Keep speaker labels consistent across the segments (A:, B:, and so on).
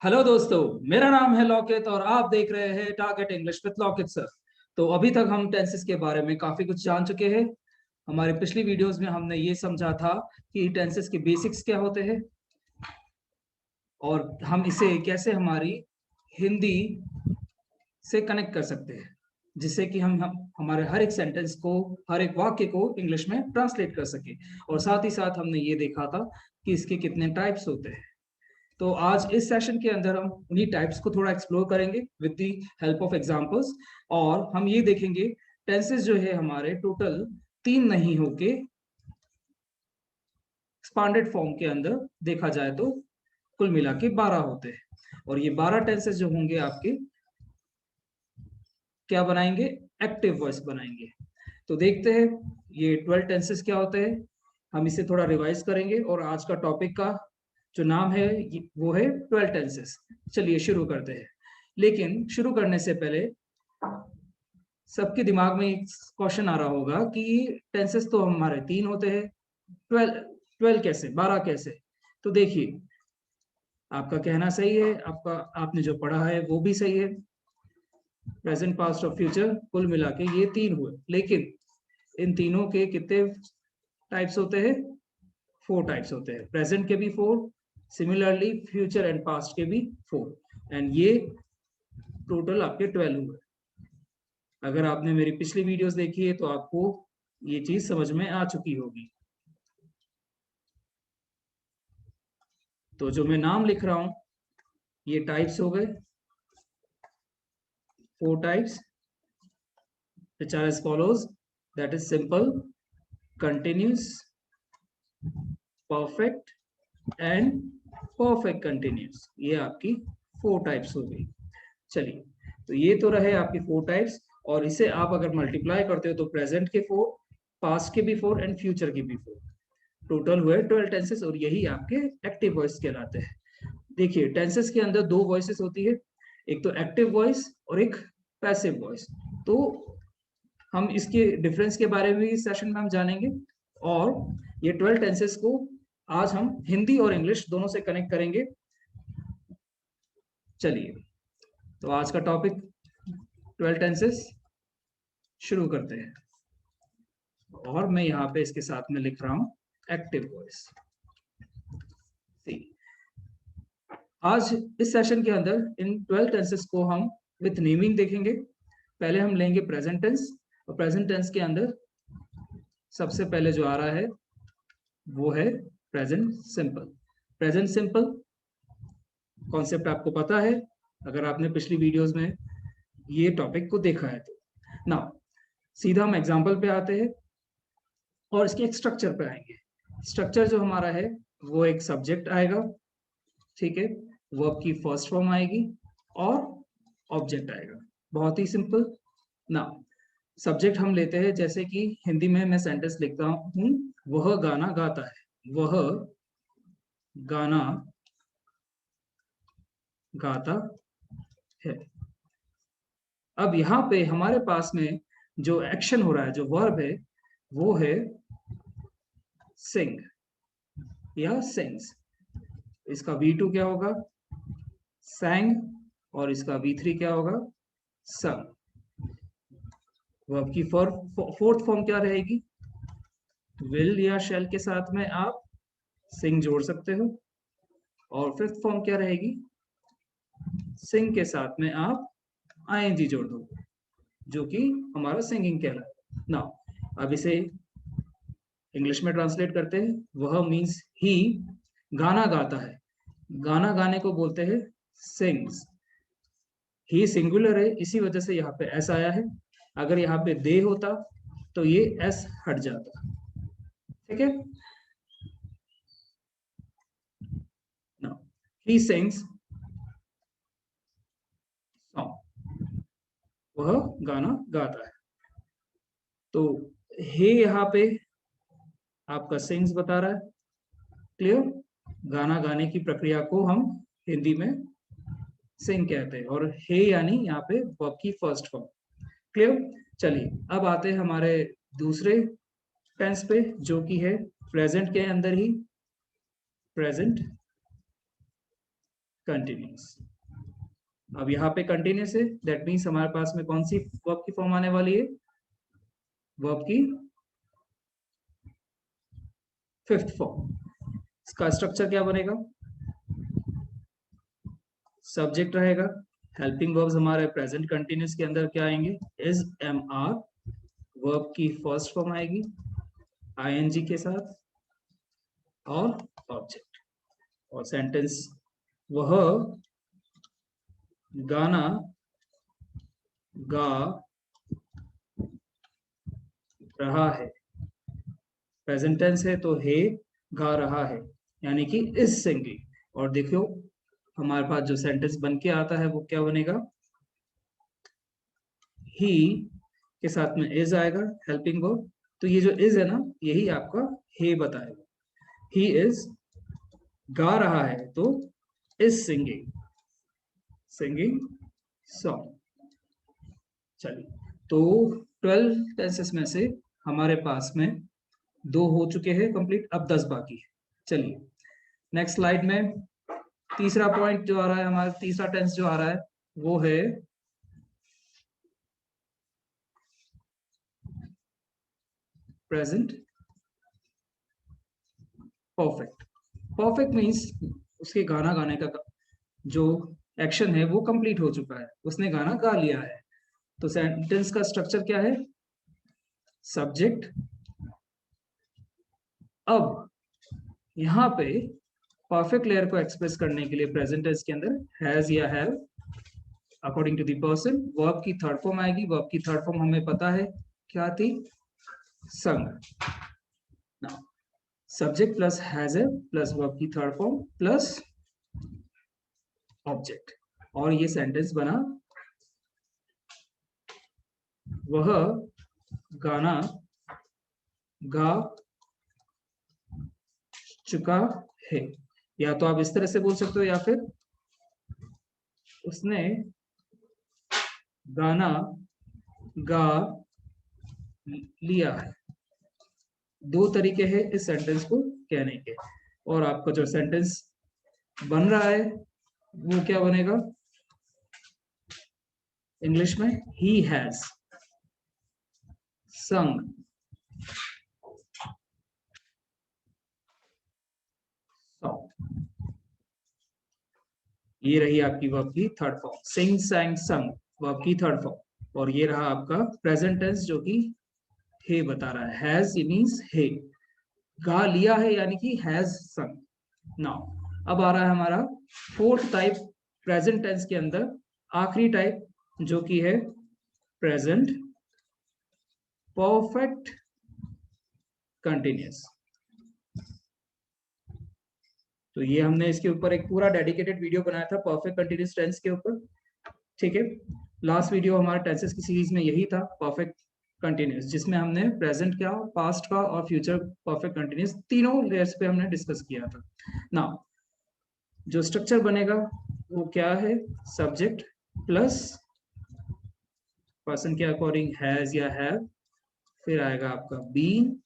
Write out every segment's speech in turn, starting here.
A: Hello दोस्तों, मेरा नाम है लॉकेट और आप देख रहे हैं target English with locket sir. तो अभी तक हम टेंसेस के बारे में काफी कुछ जान चुके हैं। हमारे पिछली वीडियोस में हमने ये समझा था कि टेंसेस के बेसिक्स क्या होते हैं और हम इसे कैसे हमारी हिंदी से कनेक्ट कर सकते हैं, जिससे कि हम हमारे हर एक सेंटेंस को, हर एक वाक्य को इंग्लिश में ट्रांसलेट कर सके। और साथ ही साथ हमने ये देखा था कि इसके कितने टाइप्स होते हैं। तो आज इस सेशन के अंदर हम उन्हीं टाइप्स को थोड़ा एक्सप्लोर करेंगे with the help of examples. और हम ये देखेंगे टेंसेस जो है हमारे टोटल 3 नहीं होके एक्सपांडेड फॉर्म के अंदर देखा जाए तो कुल मिला के 12 होते हैं। और ये 12 टेंसेस जो होंगे आपके क्या बनाएंगे, एक्टिव वॉइस बनाएंगे। तो देखते हैं ये 12 टेंसेस क्या होते हैं। हम इसे थोड़ा रिवाइज करेंगे और आज का टॉपिक का जो नाम है वो है 12 टेंसेस। चलिए शुरू करते हैं। लेकिन शुरू करने से पहले सबके दिमाग में एक क्वेश्चन आ रहा होगा कि टेंसेस तो हमारे 3 होते हैं, 12 कैसे, 12 कैसे। तो देखिए, आपका कहना सही है, आपका आपने जो पढ़ा है वो भी सही है। प्रेजेंट, पास्ट और फ्यूचर कुल मिला के ये 3 हुए, लेकिन इन तीनों के कितने टाइप्स होते हैं? 4 टाइप्स होते हैं। प्रेजेंट के भी 4, सिमिलरली फ्यूचर एंड पास्ट के भी 4, एंड ये टोटल आपके 12 हुए। अगर आपने मेरी पिछली वीडियोस देखी है तो आपको ये चीज समझ में आ चुकी होगी। तो जो मैं नाम लिख रहा हूं ये टाइप्स हो गए, 4 types which are as follows, that is simple, continuous, perfect and perfect continuous. ये आपकी 4 टाइप्स हो गई। चलिए, तो ये तो रहे आपकी 4 टाइप्स। और इसे आप अगर मल्टीप्लाई करते हो तो प्रेजेंट के 4, पास्ट के भी 4 एंड फ्यूचर के भी 4, टोटल हुए 12 टेंसेस। और यही आपके एक्टिव वॉइस कहलाते हैं। देखिए, टेंसेस के अंदर 2 वॉइसेस होती है, एक तो एक्टिव वॉइस और एक पैसिव वॉइस। तो हम इसके डिफरेंस के बारे में इस सेशन में हम जानेंगे। और ये 12 टेंसेस को आज हम हिंदी और इंग्लिश दोनों से कनेक्ट करेंगे। चलिए, तो आज का टॉपिक 12 टेंसेस शुरू करते हैं। और मैं यहाँ पे इसके साथ में लिख रहा हूं एक्टिव वॉइस। आज इस सेशन के अंदर इन 12 टेंसेस को हम विथ नेमिंग देखेंगे। पहले हम लेंगे प्रेजेंट टेंस, और प्रेजेंट टेंस के अंदर सबसे पहले जो आ रहा है वो है present simple. Present simple concept आपको पता है अगर आपने पिछली वीडियोस में ये टॉपिक को देखा है तो। नाउ सीधा हम एग्जांपल पे आते हैं और इसके एक स्ट्रक्चर पे आएंगे। स्ट्रक्चर जो हमारा है वो एक सब्जेक्ट आएगा, ठीक है, वर्ब की फर्स्ट फॉर्म आएगी और ऑब्जेक्ट आएगा। बहुत ही सिंपल। नाउ सब्जेक्ट हम लेते हैं, जैसे कि हिंदी में मैं सेंटेंस लिखता हूं, वह गाना गाता है। वह गाना गाता है। अब यहाँ पे हमारे पास में जो एक्शन हो रहा है, जो वर्ब है, वो है सिंग या सिंग्स। इसका V2 क्या होगा? sang। और इसका V3 क्या होगा? sung। वर्ब की फोर्थ फॉर्म क्या रहेगी? will या shall के साथ में आप sing जोड़ सकते हो। और फिफ्थ फॉर्म क्या रहेगी? sing के साथ में आप ing जोड़ दो, जो कि हमारा सिंगिंग कहलाता है। नाउ अब इसे इंग्लिश में ट्रांसलेट करते हैं। वह मीन्स ही गाना गाता है। गाना गाने को बोलते हैं सिंग्स। ही सिंगुलर है, इसी वजह से यहाँ पे एस आया है। अगर यहाँ पे दे होता तो ये एस हट जाता, ठीक है। नाउ ही सिंग्स सॉन्ग, वह गाना गाता है। तो हे यहाँ पे आपका सिंग्स बता रहा है, क्लियर। गाना गाने की प्रक्रिया को हम हिंदी में सिंग कहते हैं, और हे यानी यहाँ पे वर्ब की फर्स्ट फॉर्म, क्लियर। चलिए, अब आते हैं हमारे दूसरे टेंस पे, जो कि है प्रेजेंट के अंदर ही प्रेजेंट कंटिन्यूस। अब यहाँ पे कंटिन्यूस है, दैट मीन्स हमारे पास में कौन सी वर्ब की फॉर्म आने वाली है? वर्ब की फिफ्थ फॉर्म। इसका स्ट्रक्चर क्या बनेगा? सब्जेक्ट रहेगा, हेल्पिंग वर्ब्स हमारे प्रेजेंट कंटिन्यूस के अंदर क्या आएंगे? Is, am, are. वर्ब की फर्स्ट फॉर्म आएगी आईएनजी के साथ और ऑब्जेक्ट। और सेंटेंस, वह गाना गा रहा है। प्रेजेंट टेंस है तो हे गा रहा है, यानी कि इज सिंगिंग। और देखो हमारे पास जो सेंटेंस बन के आता है वो क्या बनेगा? ही के साथ में इज आएगा, हेल्पिंग वर्ब। तो ये जो इज है ना, यही आपका हे बताएगा। ही इज गा रहा है तो इज सिंगिंग, सिंगिंग सॉन्ग। चलिए, तो 12 टेंसेस में से हमारे पास में 2 हो चुके हैं कंप्लीट, अब 10 बाकी है। चलिए नेक्स्ट स्लाइड में तीसरा पॉइंट जो आ रहा है, हमारा तीसरा टेंस जो आ रहा है वो है प्रेजेंट परफेक्ट। परफेक्ट मींस उसके गाना गाने का जो एक्शन है वो कंप्लीट हो चुका है, उसने गाना गा लिया है। तो सेंटेंस का स्ट्रक्चर क्या है? सब्जेक्ट। अब यहाँ पे परफेक्ट लेयर को एक्सप्रेस करने के लिए प्रेजेंट टेंस के अंदर हैज या have according to the person. Verb की थर्ड फॉर्म आएगी। वर्ब की थर्ड फॉर्म हमें पता है क्या थी? Sung. Now subject plus has a plus verb की थर्ड फॉर्म प्लस ऑब्जेक्ट, और ये सेंटेंस बना वह गाना गा चुका है। या तो आप इस तरह से बोल सकते हो, या फिर उसने गाना गा लिया है। 2 तरीके हैं इस सेंटेंस को कहने के। और आपका जो सेंटेंस बन रहा है वो क्या बनेगा इंग्लिश में? ही हैज संग सॉन्ग। ये रही आपकी वर्ब की थर्ड फॉर्म, सिंग, सैंग, संग, वर्ब की थर्ड फॉर्म। और ये रहा आपका प्रेजेंट टेंस जो कि हे बता रहा है। हैज मींस हे, गा लिया है यानी कि हैज संग। नाउ अब आ रहा है हमारा फोर्थ टाइप प्रेजेंट टेंस के अंदर, आखिरी टाइप, जो कि है प्रेजेंट परफेक्ट कंटिन्यूअस। तो ये हमने इसके ऊपर एक पूरा डेडिकेटेड वीडियो बनाया था परफेक्ट कंटिन्यूअस टेंस के ऊपर, ठीक है। लास्ट वीडियो हमारा टेंसेस की सीरीज में यही था, परफेक्ट कंटिन्यूअस, जिसमें हमने प्रेजेंट का, पास्ट का और फ्यूचर परफेक्ट कंटिन्यूअस तीनों लेयर्स पे हमने डिस्कस किया था। नाउ जो स्ट्रक्चर बनेगा वो क्या है? सब्जेक्ट प्लस पर्सन के अकॉर्डिंग हैज या हैव, फिर आएगा आपका बीन,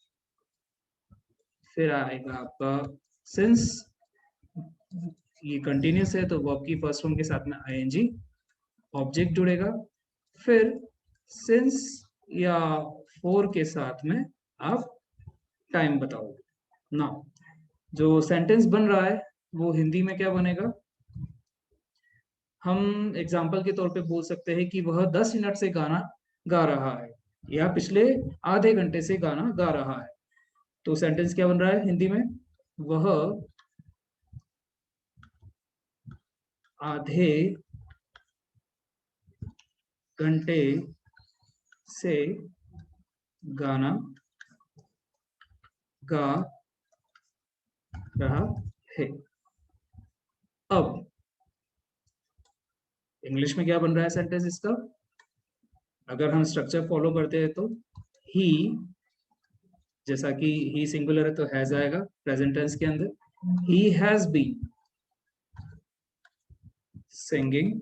A: फिर आएगा आपका सिंस, ये कंटिन्यूस है तो वर्ब की फर्स्ट फॉर्म के साथ में आईएनजी, ऑब्जेक्ट जुड़ेगा, फिर सिंस या फॉर के साथ में आप टाइम बताओगे। ना जो सेंटेंस बन रहा है वो हिंदी में क्या बनेगा? हम एग्जाम्पल के तौर पे बोल सकते हैं कि वह 10 मिनट से गाना गा रहा है, या पिछले आधे घंटे से गाना गा रहा है। तो सेंटेंस क्या बन रहा है हिंदी में? वह आधे घंटे से गाना गा रहा है। अब इंग्लिश में क्या बन रहा है सेंटेंस इसका? अगर हम स्ट्रक्चर फॉलो करते हैं तो ही, जैसा कि ही सिंगुलर है तो हैज आएगा प्रेजेंट टेंस के अंदर। He has been singing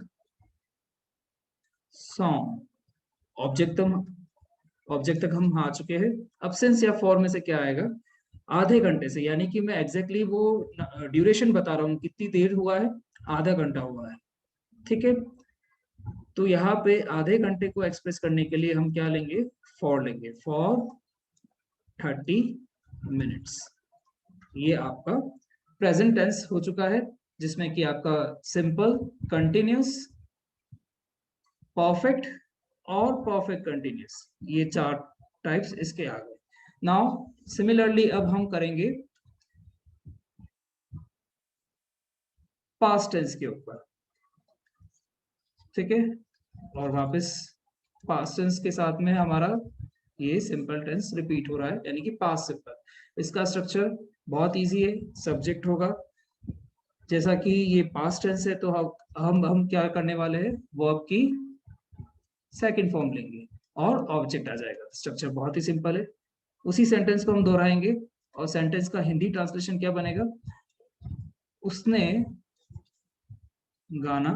A: song. Object तक हम आ चुके हैं। अब सिंस या फॉर में से क्या आएगा? आधे घंटे से, यानी कि मैं एग्जैक्टली वो ड्यूरेशन बता रहा हूँ कितनी देर हुआ है, आधा घंटा हुआ है, ठीक है। तो यहाँ पे आधे घंटे को एक्सप्रेस करने के लिए हम क्या लेंगे, फॉर लेंगे, फॉर 30 मिनट्स। ये आपका प्रेजेंट टेंस हो चुका है, जिसमें कि आपका सिंपल, कंटिन्यूस, परफेक्ट और परफेक्ट कंटिन्यूस, ये 4 टाइप्स इसके आ गए। नाउ सिमिलरली अब हम करेंगे पास्ट टेंस के ऊपर, ठीक है। और वापस पास्ट टेंस के साथ में हमारा ये सिंपल टेंस रिपीट हो रहा है, यानी कि पास्ट सिंपल। इसका स्ट्रक्चर बहुत इजी है, सब्जेक्ट होगा, जैसा कि ये पास्ट टेंस है तो हम क्या करने वाले हैं, वर्ब की सेकंड फॉर्म लेंगे और ऑब्जेक्ट आ जाएगा। स्ट्रक्चर बहुत ही सिंपल है। उसी सेंटेंस को हम दोहराएंगे और सेंटेंस का हिंदी ट्रांसलेशन क्या बनेगा, उसने गाना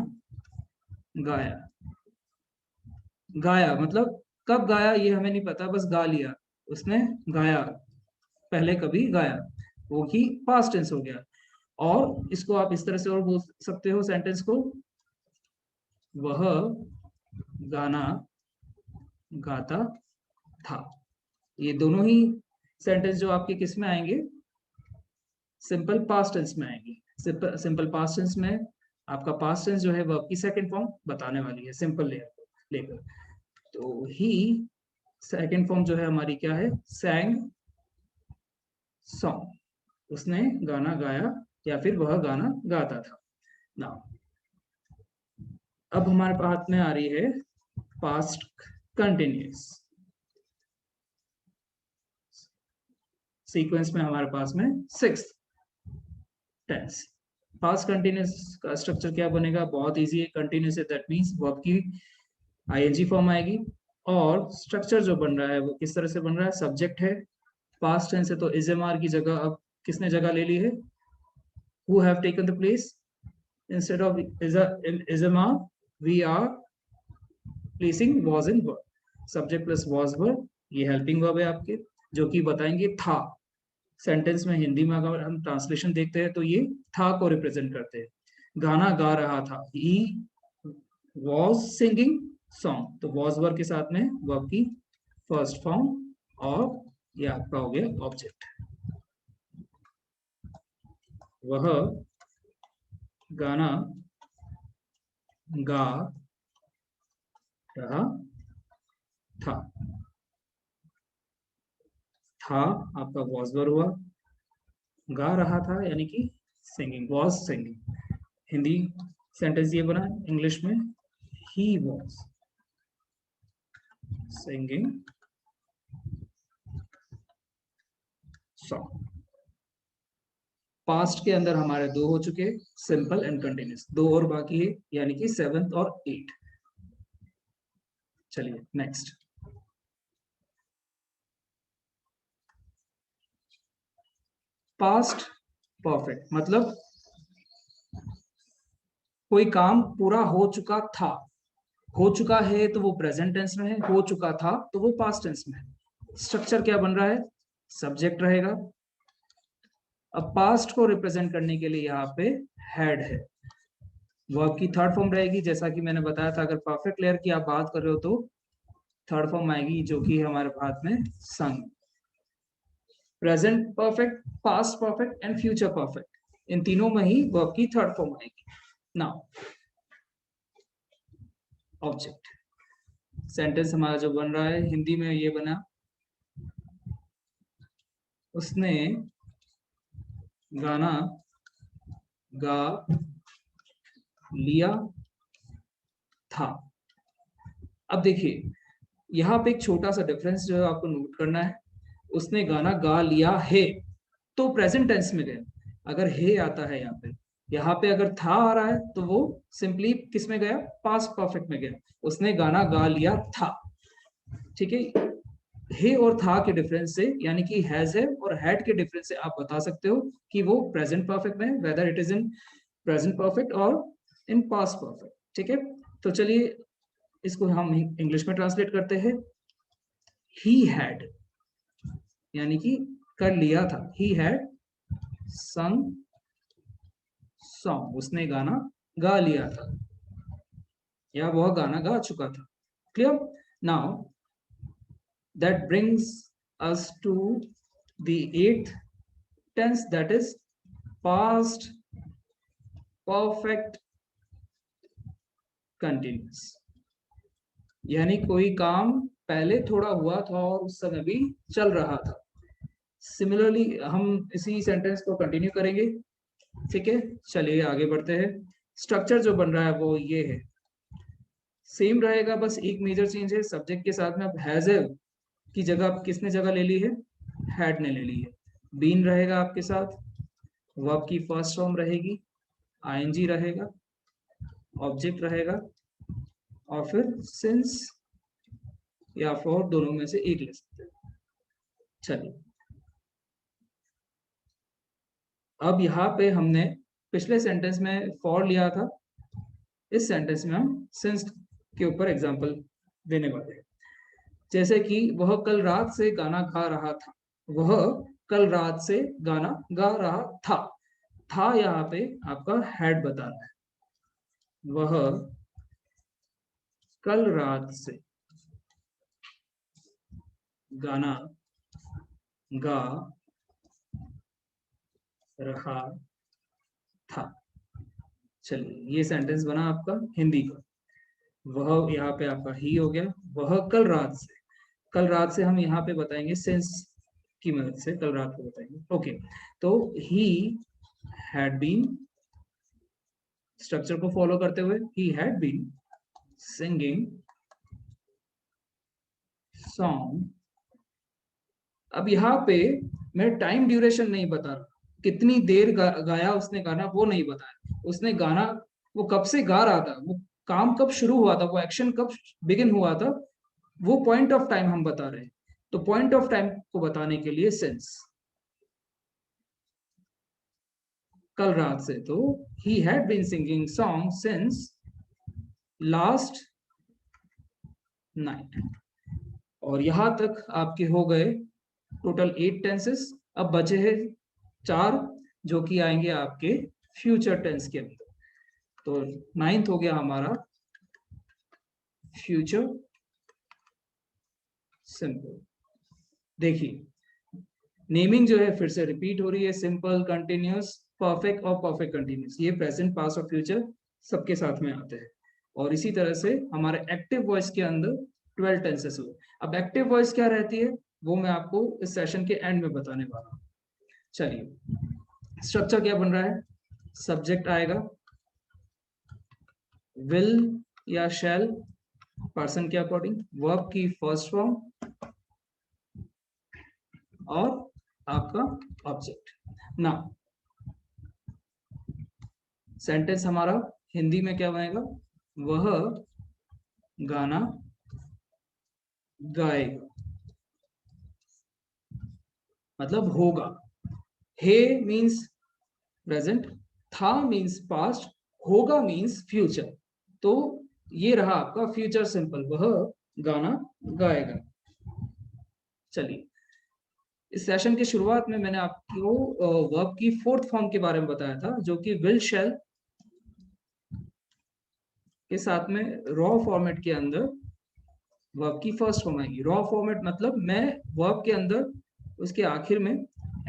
A: गाया। गाया मतलब कब गाया ये हमें नहीं पता, बस गा लिया, उसने गाया, पहले कभी गाया, वो ही पास्ट टेंस हो गया। और इसको आप इस तरह से और बोल सकते हो सेंटेंस को, वह गाना गाता था। ये दोनों ही सेंटेंस जो आपके किस में आएंगे, सिंपल पास्ट टेंस में आएंगे। सिंपल पास्ट टेंस में आपका पास्ट टेंस जो है वर्ब की सेकंड फॉर्म बताने वाली है, सिंपल लेयर को लेकर। तो ही सेकंड फॉर्म जो है हमारी क्या है, सैंग सॉन्ग, उसने गाना गाया या फिर वह गाना गाता था। ना अब हमारे हाथ में आ रही है पास्ट कंटिन्यूस। सीक्वेंस में हमारे पास में 6 टेंस। पास्ट कंटिन्यूस का स्ट्रक्चर क्या बनेगा, बहुत इजी है। कंटिन्यूस है दैट मींस वर्ब की आईएनजी फॉर्म आएगी, और स्ट्रक्चर जो बन रहा है वो किस तरह से बन रहा है, सब्जेक्ट है, पास्ट टेंस है तो इज एम आर की जगह अब किसने जगह ले ली है, who have taken the place, instead of is am are we are placing was in verb, subject plus was verb, ये हेल्पिंग वर्ब है आपके, जो कि बताएंगे था। सेंटेंस में हिंदी में अगर हम ट्रांसलेशन देखते हैं तो ये था को रिप्रेजेंट करते हैं। गाना गा रहा था, ही वॉज सिंगिंग सॉन्ग, तो वॉज वर्ब के साथ में वर्ब की फर्स्ट फॉर्म, और ये आपका हो गया ऑब्जेक्ट। वह गाना गा रहा था, था आपका वॉज वर्ब हुआ, गा रहा था यानी कि singing, was singing. Hindi sentence ये बना, इंग्लिश में he was singing song. Past के अंदर हमारे 2 हो चुके, सिंपल एंड कंटिन्यूस, 2 और बाकी है, यानी कि 7 और 8। चलिए नेक्स्ट, पास्ट परफेक्ट मतलब कोई काम पूरा हो चुका था, हो चुका है तो वो प्रेजेंट टेंस में है, हो चुका था तो वो पास्ट टेंस में है। स्ट्रक्चर क्या बन रहा है, सब्जेक्ट रहेगा। अब पास्ट को रिप्रेजेंट करने के लिए यहाँ पे हैड है, वर्ब की थर्ड फॉर्म रहेगी, जैसा कि मैंने बताया था। अगर परफेक्ट लेयर की आप बात कर रहे हो तो थर्ड फॉर्म आएगी, जो कि हमारे हाथ में संग। Present perfect, past perfect and future perfect, इन तीनों में ही वर्ब की थर्ड फॉर्म आएगी। नाउ ऑब्जेक्ट, सेंटेंस हमारा जो बन रहा है हिंदी में ये बना, उसने गाना गा लिया था। अब देखिए यहाँ पे एक छोटा सा डिफरेंस जो है आपको नोट करना है, उसने गाना गा लिया है तो प्रेजेंट टेंस में गया, अगर है आता है यहाँ पे अगर था आ रहा है तो वो सिंपली किस में गया, पास्ट परफेक्ट में गया। उसने गाना गा लिया था, ठीक है और था के डिफरेंस से, यानी कि हैज है और हैड के डिफरेंस से आप बता सकते हो कि वो प्रेजेंट परफेक्ट में है, whether it is in present perfect और इन पास्ट परफेक्ट, ठीक है। तो चलिए इसको हम इंग्लिश में ट्रांसलेट करते हैं। ही हैड यानी कि कर लिया था, ही हैड संग सॉन्ग, उसने गाना गा लिया था या वह गाना गा चुका था। Clear? Now that brings us to the 8th tense, that is past perfect continuous। यानी कोई काम पहले थोड़ा हुआ था और उस समय भी चल रहा था। सिमिलरली हम इसी सेंटेंस को कंटिन्यू करेंगे। ठीक है, चलिए आगे बढ़ते हैं। स्ट्रक्चर जो बन रहा है वो ये है, सेम रहेगा, बस एक मेजर चेंज है। सब्जेक्ट के साथ में अब हैज की जगह किसने जगह ले ली है? हैड ने ले ली है। बीन रहेगा आपके साथ, वर्ब की फर्स्ट फॉर्म रहेगी, आईएनजी रहेगा, ऑब्जेक्ट रहेगा, और फिर सिंस या फॉर, दोनों में से एक ले सकते हैं। चलिए, अब यहाँ पे हमने पिछले सेंटेंस में फॉर लिया था, इस सेंटेंस में हम सिंस के ऊपर एग्जांपल देने वाले हैं। जैसे कि वह कल रात से गाना गा रहा था। वह कल रात से गाना गा रहा था यहाँ पे आपका हैड बताना है। वह कल रात से गाना गा रहा था। चलिए, ये सेंटेंस बना आपका हिंदी का। वह यहाँ पे आपका ही हो गया। वह कल रात से हम यहाँ पे बताएंगे सिंस की मदद से, कल रात को बताएंगे। ओके, तो ही हैड बीन, स्ट्रक्चर को फॉलो करते हुए, he had been singing song. अब यहाँ पे मैं टाइम ड्यूरेशन नहीं बता रहा, कितनी देर गाया उसने गाना, वो नहीं बताया। उसने गाना वो कब से गा रहा था, वो काम कब शुरू हुआ था, वो एक्शन कब बिगिन हुआ था, वो पॉइंट ऑफ टाइम हम बता रहे हैं। तो पॉइंट ऑफ टाइम को बताने के लिए सिंस, कल रात से, तो he had been singing song since last night. और यहां तक आपके हो गए टोटल 8 टेंसेस। अब बचे हैं 4 जो कि आएंगे आपके फ्यूचर टेंस के अंदर। तो 9th हो गया हमारा फ्यूचर सिंपल। देखिए, नेमिंग जो है फिर से रिपीट हो रही है, सिंपल, कंटिन्यूअस, परफेक्ट और परफेक्ट कंटिन्यूअस। ये प्रेजेंट, पास्ट और फ्यूचर सबके साथ में आते हैं। और इसी तरह से हमारे एक्टिव वॉइस के अंदर 12 टेंसेस हुए। अब एक्टिव वॉइस क्या रहती है वो मैं आपको इस सेशन के एंड में बताने वाला हूँ। चलिए, स्ट्रक्चर क्या बन रहा है? सब्जेक्ट आएगा, विल या शैल पर्सन के अकॉर्डिंग, वर्ब की फर्स्ट फॉर्म और आपका ऑब्जेक्ट। ना सेंटेंस हमारा हिंदी में क्या बनेगा? वह गाना गाएगा, मतलब होगा। हे मीन्स प्रेजेंट, था मीन्स पास्ट, होगा मीन्स फ्यूचर। तो ये रहा आपका फ्यूचर सिंपल, वह गाना गाएगा। चलिए, इस सेशन की शुरुआत में मैंने आपको वर्ब की 4th फॉर्म के बारे में बताया था, जो कि विल शैल के साथ में रॉ फॉर्मेट के अंदर वर्ब की फर्स्ट फॉर्म आएगी। रॉ फॉर्मेट मतलब मैं वर्ब के अंदर उसके आखिर में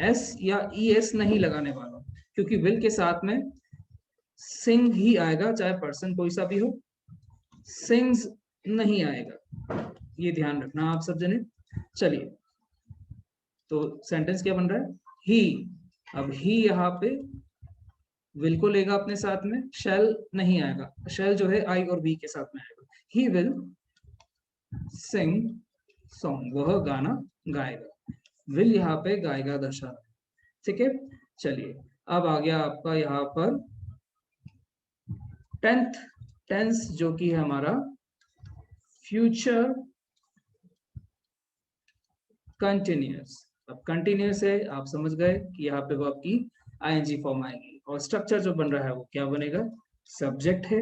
A: एस या ई एस नहीं लगाने वाला, क्योंकि विल के साथ में सिंग ही आएगा, चाहे पर्सन कोई सा भी हो, सिंग्स नहीं आएगा। ये ध्यान रखना आप सब जने। चलिए, तो सेंटेंस क्या बन रहा है? ही। अब ही यहाँ पे विल को लेगा अपने साथ में, शैल नहीं आएगा। शैल जो है आई और बी के साथ में आएगा। ही विल सिंग सॉन्ग, वह गाना गाएगा। विल यहाँ पे गाएगा दर्शा रहा है। ठीक है, चलिए, अब आ गया आपका यहाँ पर 10th टेंस, जो कि है हमारा फ्यूचर कंटिन्यूअस। अब कंटिन्यूअस है, आप समझ गए कि यहाँ पे वर्ब की आईएनजी फॉर्म आएगी। और स्ट्रक्चर जो बन रहा है वो क्या बनेगा? सब्जेक्ट है,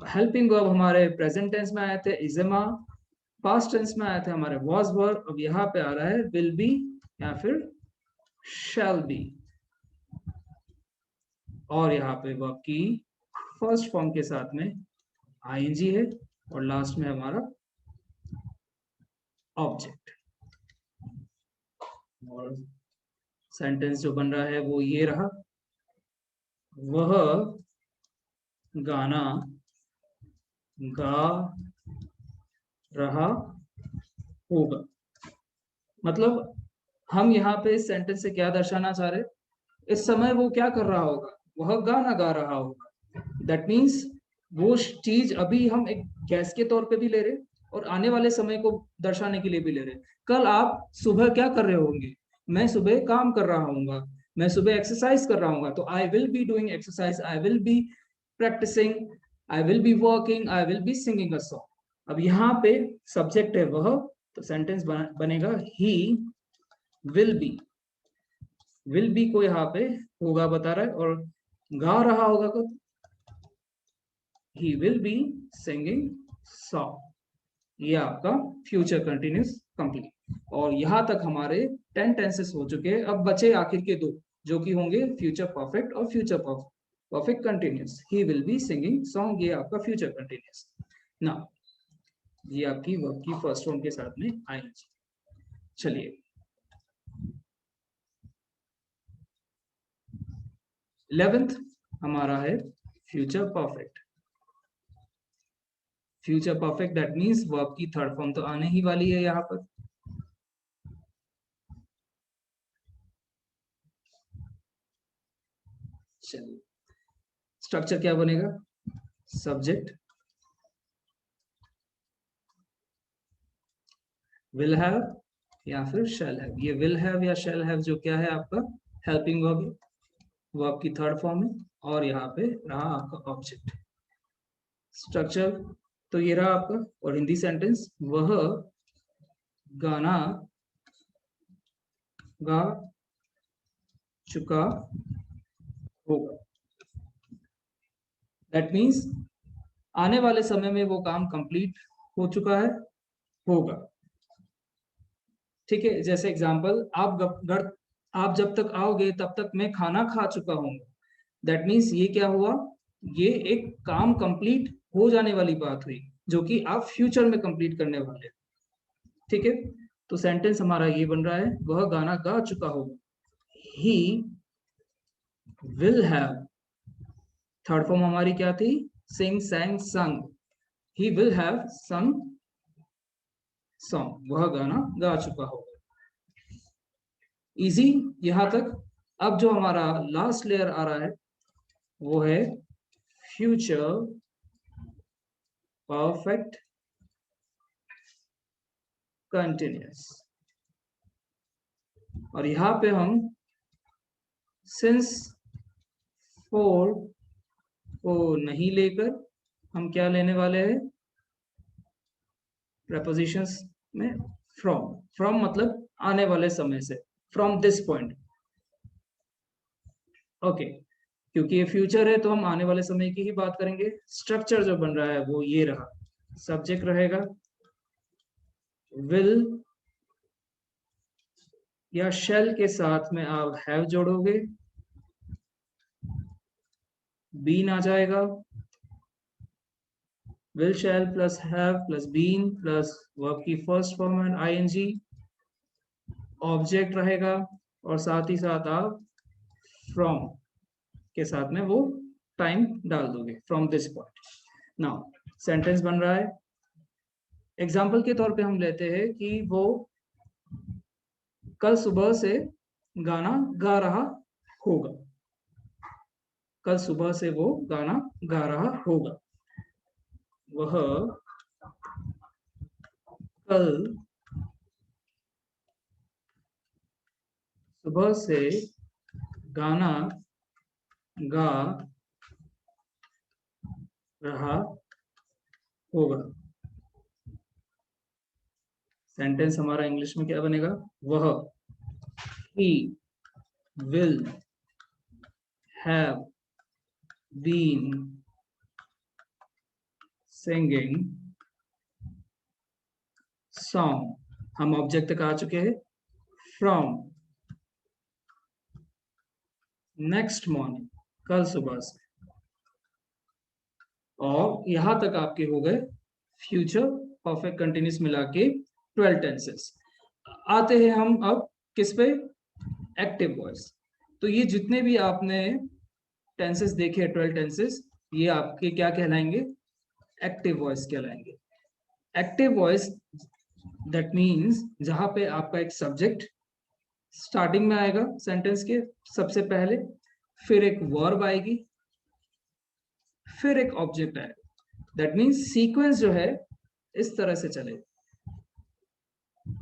A: हेल्पिंग वर्ब हमारे प्रेजेंट टेंस में आए थे इजमा, पास्ट टेंस में आए थे हमारे वाज वर। अब यहाँ पे आ रहा है विल बी या फिर शैल बी। और यहाँ पे वर्ब की फर्स्ट फॉर्म के साथ में आईएनजी है और लास्ट में हमारा ऑब्जेक्ट। और सेंटेंस जो बन रहा है वो ये रहा, वह गाना गा रहा होगा। मतलब हम यहाँ पे इस सेंटेंस से क्या दर्शाना चाह रहे, इस समय वो क्या कर रहा होगा, वह गाना गा रहा होगा। दैट मीन्स वो चीज अभी हम एक गैस के तौर पे भी ले रहे और आने वाले समय को दर्शाने के लिए भी ले रहे। कल आप सुबह क्या कर रहे होंगे, मैं सुबह काम कर रहा हूँ, मैं सुबह एक्सरसाइज कर रहा हूँ, तो I will be doing exercise, I will be practising, I will be working, I will be singing a song. अब यहाँ पे सब्जेक्ट है वह, तो सेंटेंस बनेगा ही विल बी को यहाँ पे होगा बता रहा है, और गा रहा होगा को he will be singing song. ये आपका फ्यूचर कंटिन्यूस कंप्लीट। और यहाँ तक हमारे 10 टेंसेस हो चुके हैं। अब बचे आखिर के दो, जो कि होंगे फ्यूचर परफेक्ट और future perfect continuous. He will be singing song, ये आपका फ्यूचर कंटिन्यूस। ना ये आपकी वर्ब की फर्स्ट फॉर्म के साथ में आएंगे। चलिए 11th हमारा है future perfect. Future perfect that means verb की थर्ड फॉर्म तो आने ही वाली है यहाँ पर। चलिए स्ट्रक्चर क्या बनेगा, सब्जेक्ट विल हैव या फिर शैल हैव। ये विल हैव या शैल हैव जो क्या है आपका हेल्पिंग वर्ब है, वर्ब की थर्ड फॉर्म है, और यहाँ पे रहा आपका ऑब्जेक्ट। स्ट्रक्चर तो ये रहा आपका, और हिंदी सेंटेंस वह गाना गा चुका होगा। दैट मीन्स आने वाले समय में वो काम कंप्लीट हो चुका है, होगा। ठीक है, जैसे एग्जांपल आप जब तक आओगे तब तक मैं खाना खा चुका हूँ। दैट मीन्स ये क्या हुआ, ये एक काम कंप्लीट हो जाने वाली बात हुई, जो कि आप फ्यूचर में कंप्लीट करने वाले। ठीक है, तो सेंटेंस हमारा ये बन रहा है, वह गाना गा चुका होगा। He will have, third form हमारी क्या थी, सिंग सैंग संग। ही विल हैव संग सॉन्ग, वह गाना गा चुका होगा। इजी यहां तक। अब जो हमारा लास्ट लेयर आ रहा है वो है फ्यूचर परफेक्ट कंटिन्यूअस। और यहां पे हम सिंस फोर को नहीं लेकर हम क्या लेने वाले हैं, प्रपोजिशंस में फ्रॉम मतलब आने वाले समय से, फ्रॉम दिस पॉइंट। ओके, क्योंकि ये फ्यूचर है तो हम आने वाले समय की ही बात करेंगे। स्ट्रक्चर जो बन रहा है वो ये रहा, सब्जेक्ट रहेगा विल या शेल के साथ में आप हैव जोड़ोगे, बीन आ जाएगा, will shall plus have plus been plus verb की first form and ING, object रहेगा, और साथ ही साथ आप फ्रॉम के साथ में वो टाइम डाल दोगे, from this point. Now sentence बन रहा है, एग्जाम्पल के तौर पे हम लेते हैं कि वो कल सुबह से गाना गा रहा होगा। कल सुबह से वो गाना गा रहा होगा। वह कल सुबह से गाना गा रहा होगा। सेंटेंस हमारा इंग्लिश में क्या बनेगा, वह he will have been singing song। हम ऑब्जेक्ट तक आ चुके हैं, फ्रॉम नेक्स्ट मॉर्निंग, कल सुबह से। और यहां तक आपके हो गए फ्यूचर परफेक्ट कंटिन्यूस मिला के 12 टेंसेस। आते हैं हम अब किस पे, एक्टिव वॉइस। तो ये जितने भी आपने टेंसेस देखे 12 टेंसेस, ये आपके क्या कहलाएंगे, एक्टिव वॉइस कहलाएंगे। एक्टिव वॉइस दैट मीन्स जहां पे आपका एक सब्जेक्ट स्टार्टिंग में आएगा सेंटेंस के सबसे पहले, फिर एक वर्ब आएगी, फिर एक ऑब्जेक्ट आएगा। दैट मीन्स सीक्वेंस जो है इस तरह से चले।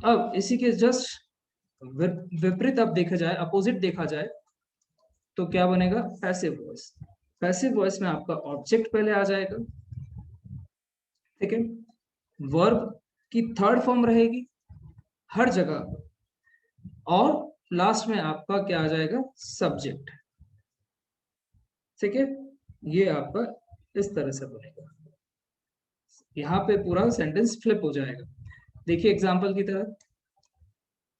A: अब इसी के जस्ट विपरीत अब देखा जाए, अपोजिट देखा जाए, तो क्या बनेगा, पैसिव वॉइस। पैसिव वॉइस में आपका ऑब्जेक्ट पहले आ जाएगा, ठीक है, वर्ब की थर्ड फॉर्म रहेगी हर जगह, और लास्ट में आपका क्या आ जाएगा, सब्जेक्ट। ठीक है, ये आपका इस तरह से बनेगा। यहाँ पे पूरा सेंटेंस फ्लिप हो जाएगा। देखिए एग्जांपल की तरह,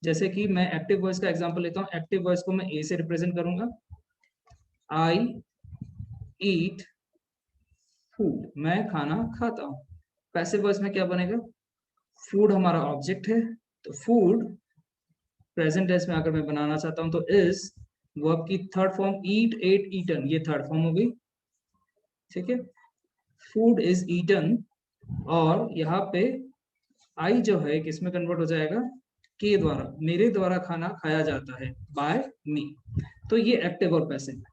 A: जैसे कि मैं एक्टिव वॉइस का एग्जांपल लेता हूँ। एक्टिव वॉइस को मैं ए से रिप्रेजेंट करूंगा, आई ईट फूड, मैं खाना खाता हूँ। पैसिव वॉइस में क्या बनेगा, फूड हमारा ऑब्जेक्ट है, तो फूड प्रेजेंट टेंस में अगर मैं बनाना चाहता हूँ तो इज, वर्ब की थर्ड फॉर्म ईट, एट, ईटन, ये थर्ड फॉर्म हो गई। ठीक है, फूड इज ईटन, और यहाँ पे आई जो है किसमें कन्वर्ट हो जाएगा, के द्वारा, मेरे द्वारा खाना खाया जाता है, बाय मी। तो ये एक्टिव और पैसिव।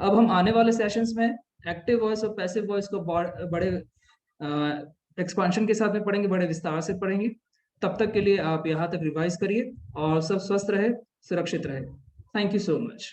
A: अब हम आने वाले सेशंस में एक्टिव वॉइस और पैसिव वॉइस को बड़े एक्सपांशन के साथ में पढ़ेंगे, बड़े विस्तार से पढ़ेंगे। तब तक के लिए आप यहाँ तक रिवाइज करिए और सब स्वस्थ रहे, सुरक्षित रहे। Thank you so much.